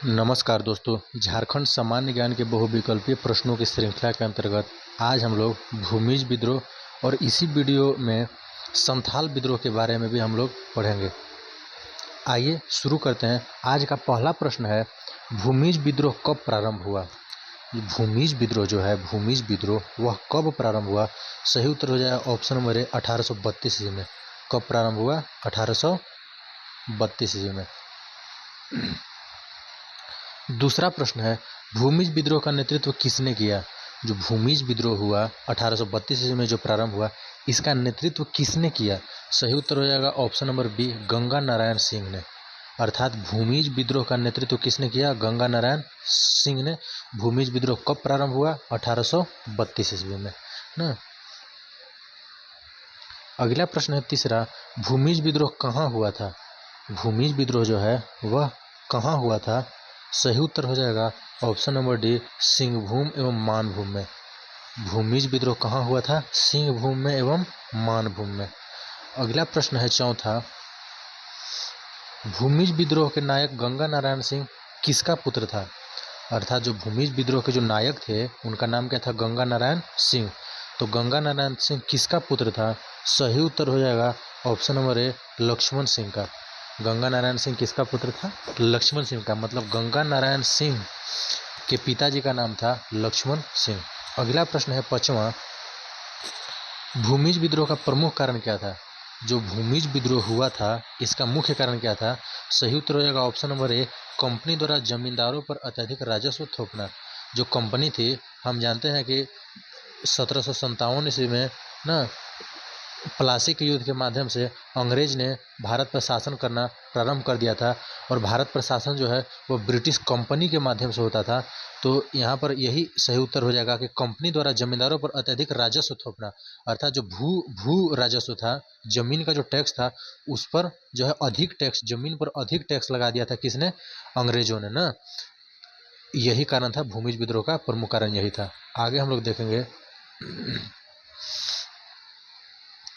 नमस्कार दोस्तों, झारखंड सामान्य ज्ञान के बहुविकल्पीय प्रश्नों की श्रृंखला के अंतर्गत आज हम लोग भूमिज विद्रोह और इसी वीडियो में संथाल विद्रोह के बारे में भी हम लोग पढ़ेंगे। आइए शुरू करते हैं। आज का पहला प्रश्न है, भूमिज विद्रोह कब प्रारंभ हुआ। भूमिज विद्रोह जो है, भूमिज विद्रोह वह कब प्रारंभ हुआ। सही उत्तर हो जाएगा ऑप्शन नंबर ए 1832 ईस्वी में। कब प्रारंभ हुआ? 1832 ईस्वी में। दूसरा प्रश्न है, भूमिज विद्रोह का नेतृत्व किसने किया। जो भूमिज विद्रोह हुआ 1832 ईस्वी में जो प्रारंभ हुआ, इसका नेतृत्व किसने किया। सही उत्तर हो जाएगा option number B, Ganga Narayan Singh ने। अर्थात भूमिज विद्रोह का नेतृत्व किसने किया? गंगा नारायण सिंह ने। भूमिज विद्रोह कब प्रारंभ हुआ? 1832 ईस्वी में ना। अगला प्रश्न है तीसरा, भूमिज विद्रोह कहाँ हुआ था। भूमिज विद्रोह जो है वह कहाँ हुआ था। सही उत्तर हो जाएगा ऑप्शन नंबर डी, सिंहभूम एवं मानभूम में। भूमिज विद्रोह कहाँ हुआ था? सिंहभूम में एवं मानभूम में। अगला प्रश्न है चौथा, भूमिज विद्रोह के नायक गंगा नारायण सिंह किसका पुत्र था। अर्थात जो भूमिज विद्रोह के जो नायक थे उनका नाम क्या था? गंगा नारायण सिंह। तो गंगा नारायण सिंह किसका पुत्र था? सही उत्तर हो जाएगा option number A, Lakshman Singh का। गंगा नारायण सिंह किसका पुत्र था? लक्ष्मण सिंह का। मतलब गंगा नारायण सिंह के पिताजी का नाम था लक्ष्मण सिंह। अगला प्रश्न है पांचवा, भूमिज विद्रोह का प्रमुख कारण क्या था। जो भूमिज विद्रोह हुआ था इसका मुख्य कारण क्या था। सही उत्तर हो जाएगा ऑप्शन नंबर ए, कंपनी द्वारा जमींदारों पर अत्यधिक राजस्व थोपना। जो कंपनी थी, हम जानते हैं कि 1757 ईस्वी में ना प्लासी के युद्ध के माध्यम से अंग्रेज ने भारत पर शासन करना प्रारंभ कर दिया था और भारत पर शासन जो है वो ब्रिटिश कंपनी के माध्यम से होता था। तो यहाँ पर यही सही उत्तर हो जाएगा कि कंपनी द्वारा जमींदारों पर अत्यधिक राजस्व थोपना। अर्थात जो भू राजस्व था, जमीन का जो टैक्स था, उस पर जो है अधिक टैक्स, जमीन पर अधिक टैक्स लगा दिया था। किसने? अंग्रेजों ने ना। यही कारण था, भूमिज विद्रोह का प्रमुख कारण यही था। आगे हम लोग देखेंगे।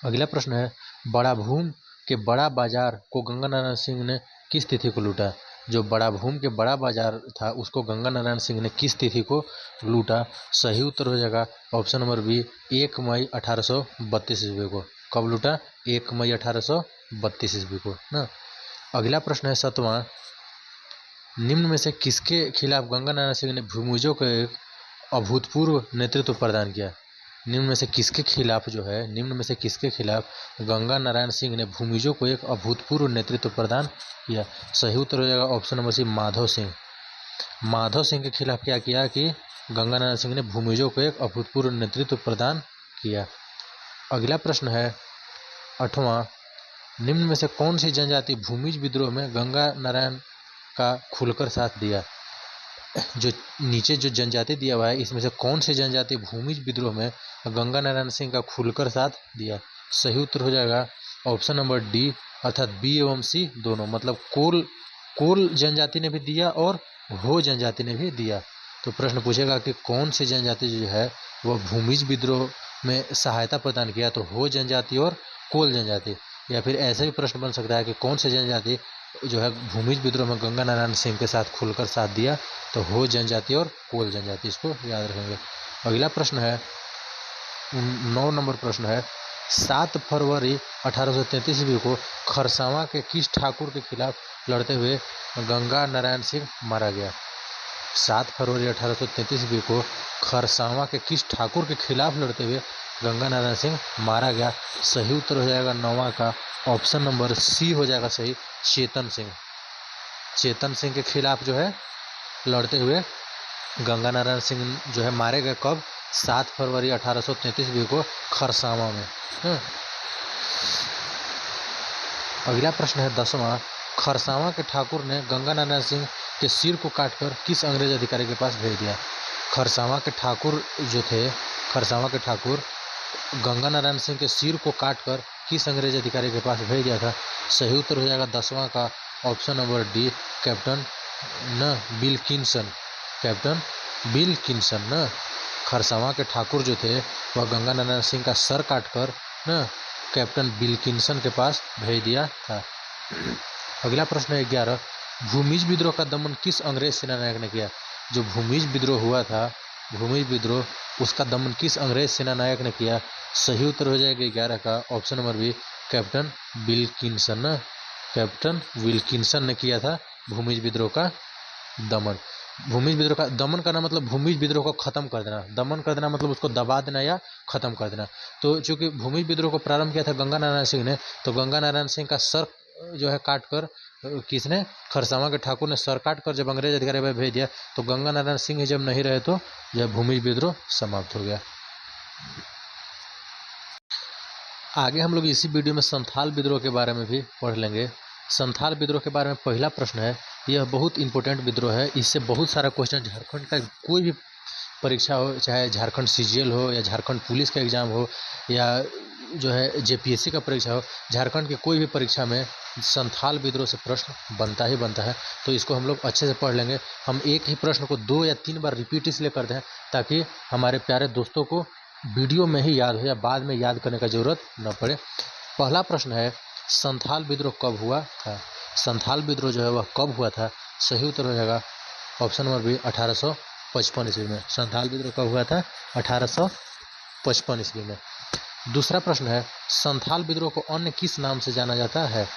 अगला प्रश्न है, बड़ा भूम के बड़ा बाजार को गंगा नारायण सिंह ने किस तिथि को लूटा। जो बड़ा भूम के बड़ा बाजार था उसको गंगा नारायण सिंह ने किस तिथि को लूटा। सही उत्तर हो जाएगा ऑप्शन नंबर बी, 1 मई 1832 ईस्वी को। कब लूटा? 1 मई 1832 ईस्वी को ना। अगला प्रश्न है सातवां, निम्न में से किसके खिलाफ गंगा नारायण सिंह ने भूमिजों को एक अभूतपूर्व नेतृत्व प्रदान किया। निम्न में से किसके खिलाफ जो है, निम्न में से किसके खिलाफ गंगा नारायण सिंह ने भूमिजों को एक अभूतपूर्व नेतृत्व प्रदान किया। सही उत्तर हो जाएगा option number C, Madhav Singh. Madhav Singh के खिलाफ क्या किया कि गंगा नारायण सिंह ने भूमिजों को एक अभूतपूर्व नेतृत्व प्रदान किया। अगला प्रश्न है आठवां, निम्न में से कौन सी जनजाति भूमिज विद्रोह में गंगा नारायण का खुलकर साथ दिया। जो नीचे जो जनजाति दिया हुआ है इसमें से कौन सी जनजाति भूमिज विद्रोह में गंगा नारायण सिंह का खुलकर साथ दिया। सही उत्तर हो जाएगा ऑप्शन नंबर डी, अर्थात बी एवं सी दोनों। मतलब कोल जनजाति ने भी दिया और हो जनजाति ने भी दिया। तो प्रश्न पूछेगा कि कौन सी जनजाति जो है वह भूमिज विद्रोह में सहायता प्रदान किया। तो हो जनजाति और कोल जनजाति। या फिर ऐसे भी प्रश्न बन सकता है कि कौन सी जनजाति जो है भूमिज विद्रोह में गंगा नारायण सिंह के साथ खुलकर साथ दिया। तो हो जनजाति और कोल जनजाति, इसको याद रखेंगे। अगला प्रश्न है 9 नंबर प्रश्न है, 7 फरवरी 1833 ईस्वी को खरसावां के किस ठाकुर के खिलाफ लड़ते हुए गंगा नारायण सिंह मारा गया। 7 फरवरी 1833 ईस्वी को खरसावां के किस ठाकुर के खिलाफ लड़ते हुए गंगा नारायण सिंह मारा गया। सही उत्तर हो जाएगा 9वां का ऑप्शन नंबर सी हो जाएगा सही, चेतन सिंह। चेतन सिंह के खिलाफ जो है लड़ते हुए गंगा नारायण सिंह जो है मारे गए। कब? 7 फरवरी 1833 ईस्वी को खरसावां में। अगला प्रश्न है 10वां, खरसावां के ठाकुर ने गंगा नारायण सिंह के सिर को काटकर किस अंग्रेज अधिकारी के पास भेज दिया। खरसावां के ठाकुर जो थे, खरसावां के ठाकुर गंगा नारायण सिंह के सिर को काटकर किस अंग्रेज अधिकारी के पास भेज दिया था। सही उत्तर हो जाएगा 10वां का option number D, captain Wilkinson. Captain Wilkinson न। खरसावां के ठाकुर जो थे वह गंगा नारायण सिंह का सर काटकर न कैप्टन विल्किंसन के पास भेज दिया था। अगला प्रश्न है 11, भूमिज विद्रोह का दमन किस अंग्रेज सेनानायक ने किया? जो भूमिज विद्रोह हुआ था, भूमिज विद्रोह, उसका दमन किस अंग्रेज सेनानायक ने किया? सही उत्तर हो जाएगा 11 का option number B, captain Wilkinson. Captain Wilkinson ने किया था भूमिज विद्रोह का दमन। भूमिज विद्रोह का दमन करना मतलब भूमिज विद्रोह को खत्म कर देना, दमन कर देना मतलब उसको दबा देना या खत्म कर देना। तो चूंकि भूमिज विद्रोह को प्रारंभ किया था गंगा नारायण सिंह ने, तो गंगा नारायण सिंह का सर जो है काट कर किसने? खरसावां के ठाकुर ने सर काट कर जब अंग्रेज अधिकारी पर भेज दिया, तो गंगा नारायण सिंह जब नहीं रहे तो यह भूमिज विद्रोह समाप्त हो गया। आगे हम लोग इसी वीडियो में संथाल विद्रोह के बारे में भी पढ़ लेंगे। संथाल विद्रोह के बारे में पहला प्रश्न है, यह बहुत इंपॉर्टेंट विद्रोह है, इससे बहुत सारा क्वेश्चन झारखंड का कोई भी परीक्षा हो, चाहे झारखंड सीजीएल हो या झारखंड पुलिस का एग्जाम हो या जो है जेपीएससी का परीक्षा हो, झारखंड के कोई भी परीक्षा में संथाल विद्रोह से प्रश्न बनता ही बनता है। तो इसको हम लोग अच्छे से पढ़ लेंगे। हम एक ही प्रश्न को 2 या 3 बार रिपीट इसलिए करते हैं ताकि हमारे प्यारे दोस्तों को वीडियो में ही याद हो या बाद में याद करने का जरूरत न पड़े। पहला प्रश्न है, संथाल विद्रोह कब हुआ था? संथाल विद्रोह जो है वह कब हुआ था? सही उत्तर हो जाएगा ऑप्शन नंबर बी, 1855 ईस्वी में। संथाल विद्रोह कब हुआ था? 1855 ईस्वी में। दूसरा प्रश्न है, संथाल विद्रोह को अन्य किस नाम से जाना जाता है?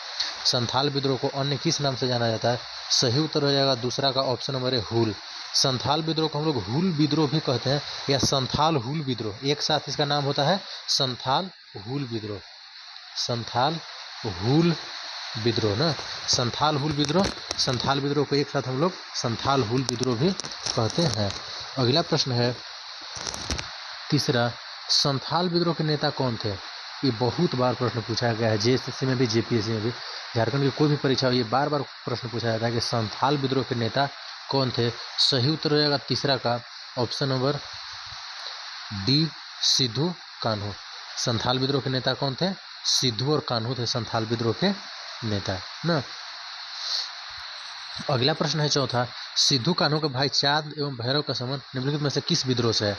संथाल विद्रोह को अन्य किस नाम से जाना जाता है? सही उत्तर हो जाएगा दूसरा का ऑप्शन नंबर है हुल। संथाल विद्रोह को हम लोग हुल विद्रोह भी कहते हैं या संथाल हुल विद्रोह, एक साथ इसका नाम होता है संथाल हुल विद्रोह। संथाल हुल विद्रोह ना, संथाल हुल विद्रोह, संथाल विद्रोह को एक साथ हम लोग संथाल हुल विद्रोह भी कहते हैं। अगला प्रश्न है तीसरा, संथाल विद्रोह के नेता कौन थे? ये बहुत बार प्रश्न पूछा गया है, जेएसएससी में भी जेपीएससी में भी, झारखंड की कोई भी परीक्षा हो ये बार बार प्रश्न पूछा जाता है कि संथाल विद्रोह के नेता कौन थे? सही उत्तर हो जाएगा तीसरा का option number D, Sidhu Kanhu. Santhal विद्रोह के नेता कौन थे? सिद्धू और कान्हू थे संथाल विद्रोह के नेता ना। अगला प्रश्न है चौथा, सिद्धू कान्हू के भाई चांद एवं भैरव का संबंध निम्नलिखित में से किस विद्रोह से है?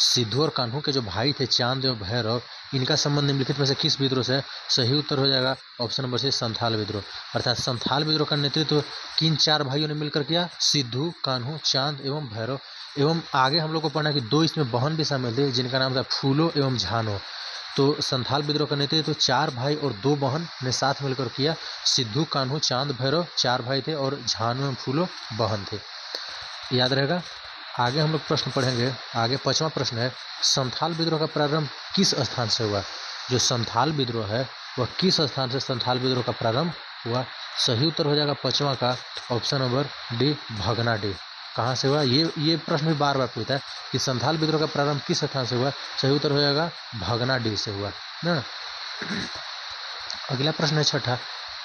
सिद्धू और कान्हू के जो भाई थे चांद एवं भैरव, इनका संबंध निम्नलिखित में से किस विद्रोह से है? सही उत्तर हो जाएगा ऑप्शन नंबर सी, संथाल विद्रोह। अर्थात संथाल विद्रोह का नेतृत्व किन 4 भाइयों ने मिलकर किया? सिद्धू, कान्हू, चांद एवं भैरव। एवं आगे हम लोग को पढ़ना कि 2 इसमें बहन भी शामिल थे जिनका नाम था फूलो एवं झानो। तो संथाल विद्रोह का नेतृत्व 4 भाई और 2 बहन ने साथ मिलकर किया। सिद्धू, कान्हू, चांद, भैरव 4 भाई थे और झानो एवं फूलो बहन थे। याद रहेगा। आगे हम लोग प्रश्न पढ़ेंगे। आगे 5वां प्रश्न है, संथाल विद्रोह का प्रारंभ किस स्थान से हुआ? जो संथाल विद्रोह है वह किस स्थान से संथाल विद्रोह का प्रारंभ हुआ? सही उत्तर हो जाएगा 5वां का ऑप्शन नंबर डी, भगनाडीह। कहाँ से हुआ? ये प्रश्न भी बार बार पूछता है कि संथाल विद्रोह का प्रारंभ किस स्थान से हुआ? सही उत्तर हो जाएगा भगनाडीह से हुआ ना। अगला प्रश्न है छठा,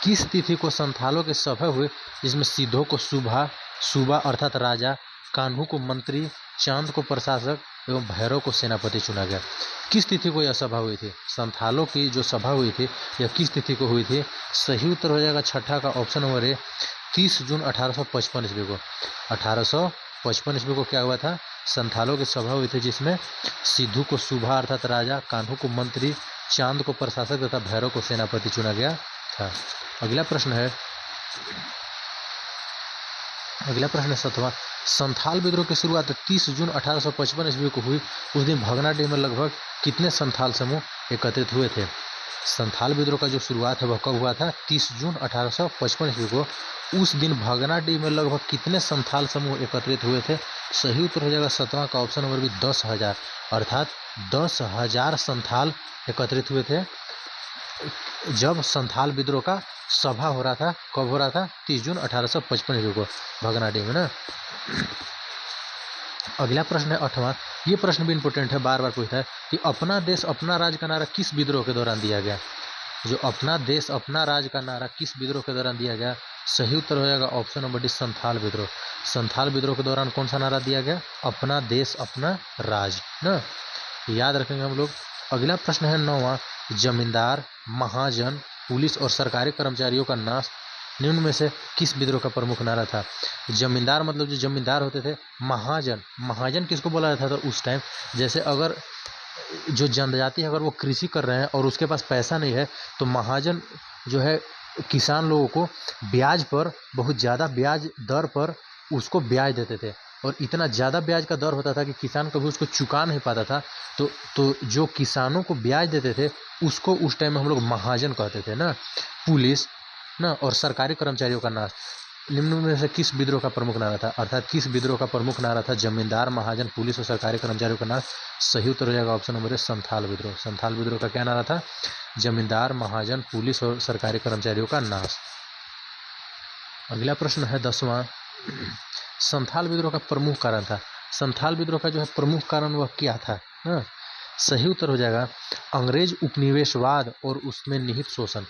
किस तिथि को संथालों के सभा हुए जिसमें सिद्धू को सूबा अर्थात राजा, कान्हू को मंत्री, चांद को प्रशासक एवं भैरव को सेनापति चुना गया? किस तिथि को यह सभा हुई थी? संथालों की जो सभा हुई थी यह किस तिथि को हुई थी? सही उत्तर हो जाएगा छठा का ऑप्शन नंबर ए, 30 जून 1855 ईस्वी को। 1855 ईस्वी को क्या हुआ था? संथालों की सभा हुई थी जिसमें सिद्धू को सूबा अर्थात राजा, कान्हू को मंत्री, चांद को प्रशासक तथा भैरव को सेनापति चुना गया था। अगला प्रश्न है 7वां, संथाल विद्रोह की शुरुआत 30 जून 1855 ईस्वी को हुई। उस दिन भगनाडीह में लगभग कितने संथाल समूह एकत्रित हुए थे? संथाल विद्रोह का जो शुरुआत है वह कब हुआ था? 30 जून 1855 ईस्वी को। उस दिन भगनाडीह में लगभग कितने संथाल समूह एकत्रित हुए थे? सही उत्तर हो जाएगा 7वां का ऑप्शन नंबर भी, 10,000। अर्थात 10,000 संथाल एकत्रित हुए थे जब संथाल विद्रोह का सभा हो रहा था। कब हो रहा था? 30 जून 1855 ईस्वी को भगनाडीह में ना। अगला प्रश्न है 8वां, ये प्रश्न भी इंपॉर्टेंट है, बार बार पूछता है कि अपना देश अपना राज का नारा किस विद्रोह के दौरान दिया गया? जो अपना देश अपना राज का नारा किस विद्रोह के दौरान दिया गया? सही उत्तर हो जाएगा ऑप्शन नंबर डी, संथाल विद्रोह। संथाल विद्रोह के दौरान कौन सा नारा दिया गया? अपना देश अपना राज ना, याद रखेंगे हम लोग। अगला प्रश्न है 9वां, जमींदार, महाजन, पुलिस और सरकारी कर्मचारियों का नाश निम्न में से किस विद्रोह का प्रमुख नारा था? जमींदार मतलब जो जमींदार होते थे। महाजन किसको बोला जाता था उस टाइम? जैसे अगर जो जनजाति है अगर वो कृषि कर रहे हैं और उसके पास पैसा नहीं है तो महाजन जो है किसान लोगों को ब्याज पर, बहुत ज़्यादा ब्याज दर पर उसको ब्याज देते थे और इतना ज़्यादा ब्याज का दर होता था कि किसान कभी उसको चुका नहीं पाता था। तो जो किसानों को ब्याज देते थे उसको उस टाइम में हम लोग महाजन कहते थे ना। पुलिस ना और सरकारी कर्मचारियों का नाश। निम्न में से किस विद्रोह का प्रमुख नारा था, अर्थात किस विद्रोह का प्रमुख नारा था जमींदार, महाजन, पुलिस और सरकारी कर्मचारियों का नाश। सही उत्तर हो जाएगा ऑप्शन नंबर ए संथाल विद्रोह। संथाल विद्रोह का क्या नारा था? जमींदार, महाजन, पुलिस और सरकारी कर्मचारियों का नाश। अगला प्रश्न है 10वां। संथाल विद्रोह का प्रमुख कारण था। संथाल विद्रोह का जो है प्रमुख कारण वह क्या था ना? सही उत्तर हो जाएगा अंग्रेज उपनिवेशवाद और उसमें निहित शोषण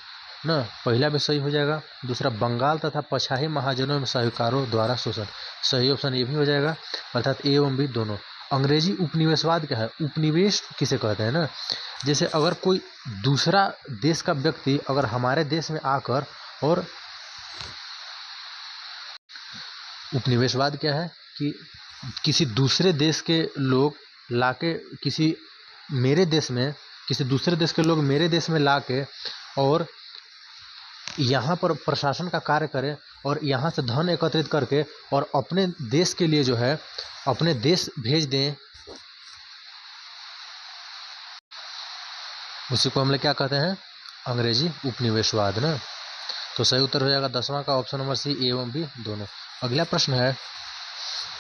ना। पहला भी सही हो जाएगा। दूसरा बंगाल तथा पछाही महाजनों में साहूकारों द्वारा शोषण। सही ऑप्शन ये भी हो जाएगा, अर्थात ए एवं बी दोनों। अंग्रेजी उपनिवेशवाद क्या है? उपनिवेश किसे कहते हैं ना, जैसे अगर कोई दूसरा देश का व्यक्ति अगर हमारे देश में आकर, और उपनिवेशवाद क्या है कि किसी दूसरे देश के लोग लाके किसी दूसरे देश के लोग मेरे देश में लाके और यहाँ पर प्रशासन का कार्य करें और यहाँ से धन एकत्रित करके और अपने देश के लिए जो है अपने देश भेज दें, उसी को हम लोग क्या कहते हैं? अंग्रेजी उपनिवेशवाद ना। तो सही उत्तर हो जाएगा 10वां का ऑप्शन नंबर सी, ए एवं बी दोनों। अगला प्रश्न है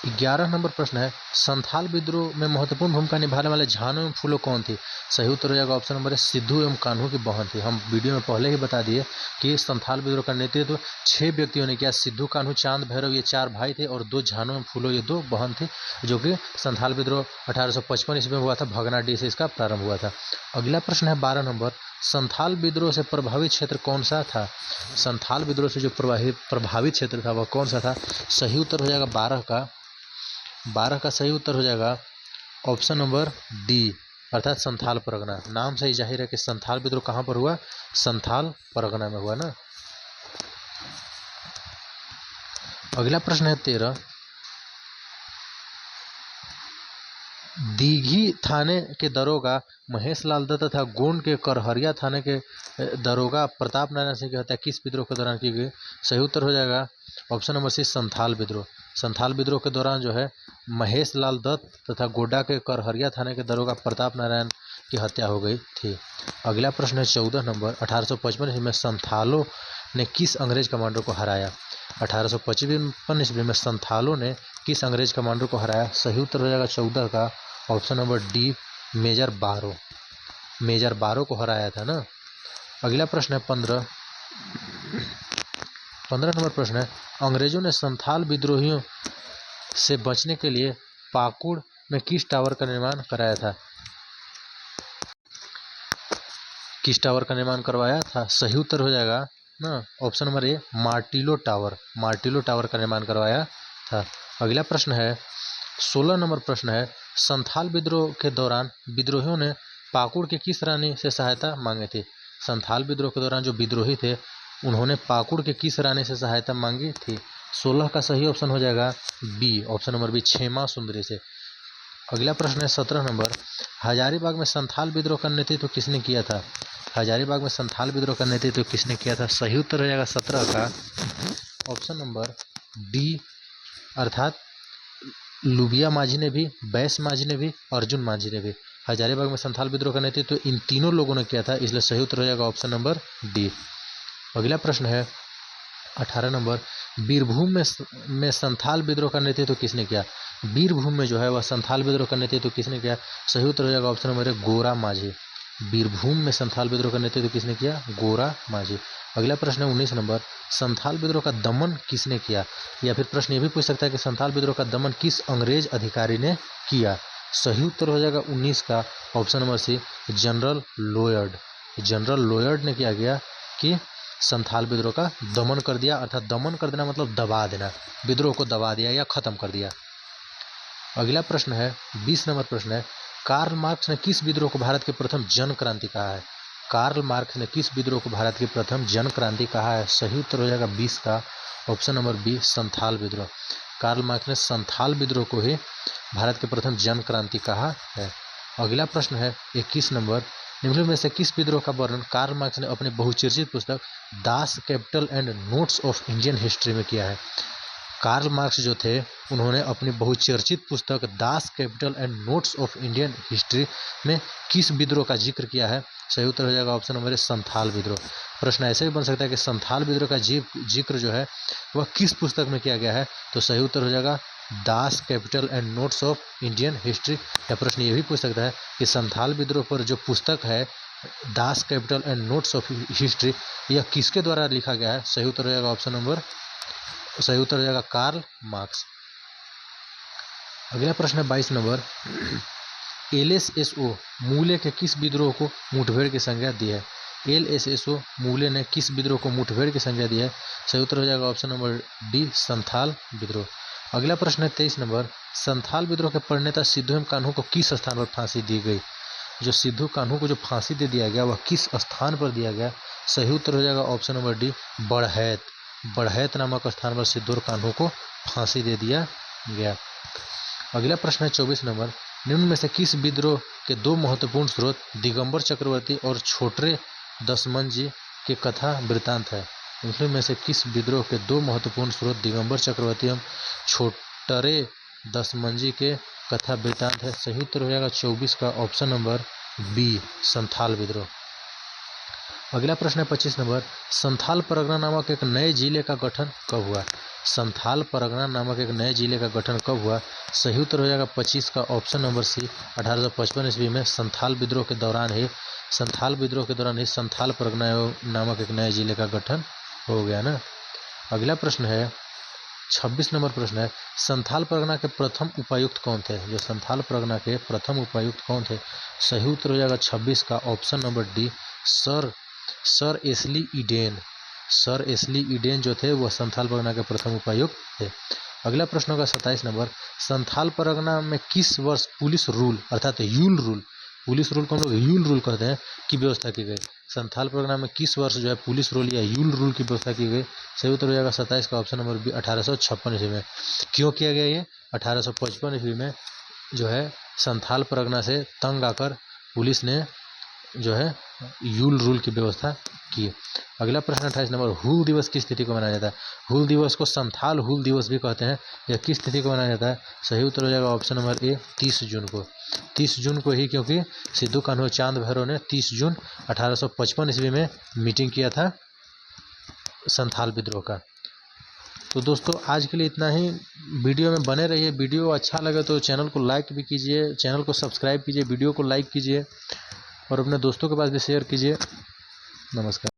11 नंबर प्रश्न है संथाल विद्रोह में महत्वपूर्ण भूमिका निभाने वाले झानो एवं फूलो कौन थी? सही उत्तर हो जाएगा ऑप्शन नंबर है सिद्धू एवं कान्हू की बहन थी। हम वीडियो में पहले ही बता दिए कि संथाल विद्रोह का नेतृत्व 6 व्यक्तियों ने किया। सिद्धू, कान्हू, चांद, भैरव ये 4 भाई थे और 2 झानो एवं फूलो ये 2 बहन थी, जो कि संथाल विद्रोह 1855 ईस्वी में हुआ था। भगनाडीह से इसका प्रारंभ हुआ था। अगला प्रश्न है 12 नंबर संथाल विद्रोह से प्रभावित क्षेत्र कौन सा था? संथाल विद्रोह से जो प्रभावित क्षेत्र था वह कौन सा था? सही उत्तर हो जाएगा 12 का सही उत्तर हो जाएगा ऑप्शन नंबर डी, अर्थात संथाल परगना। नाम से ही जाहिर है कि संथाल विद्रोह कहाँ पर हुआ? संथाल परगना में हुआ ना। अगला प्रश्न है 13। दीघी थाने के दरोगा महेश लाल दत्त तथा गोंड के करहरिया थाने के दरोगा प्रताप नारायण सिंह की हत्या किस विद्रोह के दौरान की गई? सही उत्तर हो जाएगा ऑप्शन नंबर सी, संथाल विद्रोह। संथाल विद्रोह के दौरान जो है महेश लाल दत्त तथा गोड्डा के करहरिया थाने के दरोगा प्रताप नारायण की हत्या हो गई थी। अगला प्रश्न है 14 नंबर 1855 ईस्वी में संथालों ने किस अंग्रेज कमांडर को हराया? 1855 ईस्वी में संथालों ने किस अंग्रेज कमांडर को हराया? सही उत्तर हो जाएगा 14 का ऑप्शन नंबर डी, मेजर बारो को हराया था ना। अगला प्रश्न है 15 नंबर प्रश्न है अंग्रेजों ने संथाल विद्रोहियों से बचने के लिए पाकुड़ में किस टावर का निर्माण कराया था? किस टावर का निर्माण करवाया था? सही उत्तर हो जाएगा ना ऑप्शन नंबर ए, मार्टिलो टावर का निर्माण करवाया था। अगला प्रश्न है 16 नंबर प्रश्न है संथाल विद्रोह के दौरान विद्रोहियों ने पाकुड़ के किस रानी से सहायता मांगी थी? संथाल विद्रोह के दौरान जो विद्रोही थे उन्होंने पाकुड़ के किस रानी से सहायता मांगी थी? 16 का सही ऑप्शन हो जाएगा बी, ऑप्शन नंबर बी, क्षेमा सुंदरी से। अगला प्रश्न है 17 नंबर हजारीबाग में संथाल विद्रोह का नेतृत्व किसने किया था? हजारीबाग में संथाल विद्रोह का नेतृत्व किसने किया था? सही उत्तर हो जाएगा 17 का ऑप्शन नंबर डी, अर्थात लुबिया माझी ने भी, बैस माझी ने भी, अर्जुन माझी ने भी। हजारीबाग में संथाल विद्रोह का नेतृत्व इन तीनों लोगों ने किया था, इसलिए सही उत्तर हो जाएगा ऑप्शन नंबर डी। अगला प्रश्न है 18 नंबर बीरभूम में संथाल विद्रोह का नेतृत्व किसने किया? बीरभूम में जो है वह संथाल विद्रोह का नेतृत्व किसने किया? सही उत्तर हो जाएगा ऑप्शन नंबर ए, गोरा माझी। बीरभूम में संथाल विद्रोह का नेतृत्व किसने किया? गोरा माझी। अगला प्रश्न है 19 नंबर संथाल विद्रोह का दमन किसने किया? या फिर प्रश्न ये भी पूछ सकता है कि संथाल विद्रोह का दमन किस अंग्रेज अधिकारी ने किया? सही उत्तर हो जाएगा 19 का option number C, general Lloyd ने किया गया कि संथाल विद्रोह का दमन कर दिया, अर्थात दमन कर देना मतलब दबा देना, विद्रोह को दबा दिया या खत्म कर दिया। अगला प्रश्न है 20 नंबर प्रश्न है कार्ल मार्क्स ने किस विद्रोह को भारत के प्रथम जन क्रांति कहा है? कार्ल मार्क्स ने किस विद्रोह को भारत की प्रथम जन क्रांति कहा है? सही उत्तर हो जाएगा 20 का ऑप्शन नंबर बी, संथाल विद्रोह। कार्ल मार्क्स ने संथाल विद्रोह को ही भारत के प्रथम जन क्रांति कहा है। अगला प्रश्न है 21 नंबर निम्नलिखित में से किस विद्रोह का वर्णन कार्ल मार्क्स ने अपनी बहुचर्चित पुस्तक Das Kapital and notes of Indian history में किया है? कार्ल मार्क्स जो थे उन्होंने अपनी बहुचर्चित पुस्तक Das Kapital and notes of Indian history में किस विद्रोह का जिक्र किया है? सही उत्तर हो जाएगा ऑप्शन नंबर ए संथाल विद्रोह। प्रश्न ऐसे भी बन सकता है कि संथाल विद्रोह का जिक्र जो है वह किस पुस्तक में किया गया है? तो सही उत्तर हो जाएगा Das Kapital and notes of Indian history. या प्रश्न ये भी पूछ सकता है कि संथाल विद्रोह पर जो पुस्तक है Das Kapital and notes of history यह किसके द्वारा लिखा गया है? सही उत्तर हो जाएगा ऑप्शन नंबर सही उत्तर हो जाएगा कार्ल मार्क्स। अगला प्रश्न है 22 नंबर। एलएसएसओ मूले के किस विद्रोह को मुठभेड़ की संज्ञा दी है? एलएसएसओ मूले ने किस विद्रोह को मुठभेड़ की संज्ञा दी है? सही उत्तर हो जाएगा ऑप्शन नंबर डी संथाल विद्रोह। अगला प्रश्न है 23 नंबर। संथाल विद्रोह के प्रणेता सिद्धू एवं कान्हू को किस स्थान पर फांसी दी गई? जो सिद्धू कान्हू को जो फांसी दे दिया गया वह किस स्थान पर दिया गया? सही उत्तर हो जाएगा ऑप्शन नंबर डी बढ़ैत। बढ़ैत नामक स्थान पर सिद्धू और कान्हू को फांसी दे दिया गया। अगला प्रश्न है 24 नंबर। निम्न में से किस विद्रोह के दो महत्वपूर्ण स्रोत दिगंबर चक्रवर्ती और छोटरे दसमन जी के कथा वृत्तांत है? निम्न में से किस विद्रोह के दो महत्वपूर्ण स्रोत दिगंबर चक्रवर्ती एवं छोटरे दसमन जी के कथा वृत्तांत है? सही उत्तर हो जाएगा 24 का ऑप्शन नंबर बी संथाल विद्रोह। अगला प्रश्न है 25 नंबर। संथाल परगना नामक एक नए जिले का गठन कब हुआ? संथाल परगना नामक एक नए जिले का गठन कब हुआ? सही उत्तर हो जाएगा 25 का ऑप्शन नंबर सी 1855 ईस्वी में संथाल विद्रोह के दौरान ही संथाल परगना नामक एक नए जिले का गठन हो गया ना। अगला प्रश्न है 26 नंबर प्रश्न है। संथाल परगना के प्रथम उपायुक्त कौन थे? जो संथाल परगना के प्रथम उपायुक्त कौन थे? सही उत्तर हो जाएगा 26 का ऑप्शन नंबर डी सर एस्ली ईडेन। सर एस्ली ईडेन जो थे वह संथाल परगना के प्रथम उपायुक्त थे। अगला प्रश्न होगा 27 नंबर। संथाल परगना में किस वर्ष पुलिस रूल अर्थात यूल रूल, पुलिस रूल को हम लोग यूल रूल कहते हैं, की व्यवस्था की गई? संथाल परगना में किस वर्ष जो है पुलिस रूल या यूल रूल की व्यवस्था की गई? सही उत्तर हो जाएगा 27 का ऑप्शन नंबर बी 1856 ईस्वी में। क्यों किया गया ये? 1855 ईस्वी में जो है संथाल परगना से तंग आकर पुलिस ने जो है यूल रूल की व्यवस्था की। अगला प्रश्न 28 नंबर। हूल दिवस किस तिथि को मनाया जाता है? हूल दिवस को संथाल हूल दिवस भी कहते हैं। यह किस तिथि को मनाया जाता है? सही उत्तर हो जाएगा ऑप्शन नंबर ए 30 जून को। 30 जून को ही, क्योंकि सिद्धू कान्हू चांद भैरव ने 30 जून 1855 ईस्वी में मीटिंग किया था संथाल विद्रोह का। तो दोस्तों आज के लिए इतना ही। वीडियो में बने रहिए। वीडियो अच्छा लगे तो चैनल को लाइक भी कीजिए, चैनल को सब्सक्राइब कीजिए, वीडियो को लाइक कीजिए और अपने दोस्तों के पास भी शेयर कीजिए। नमस्कार।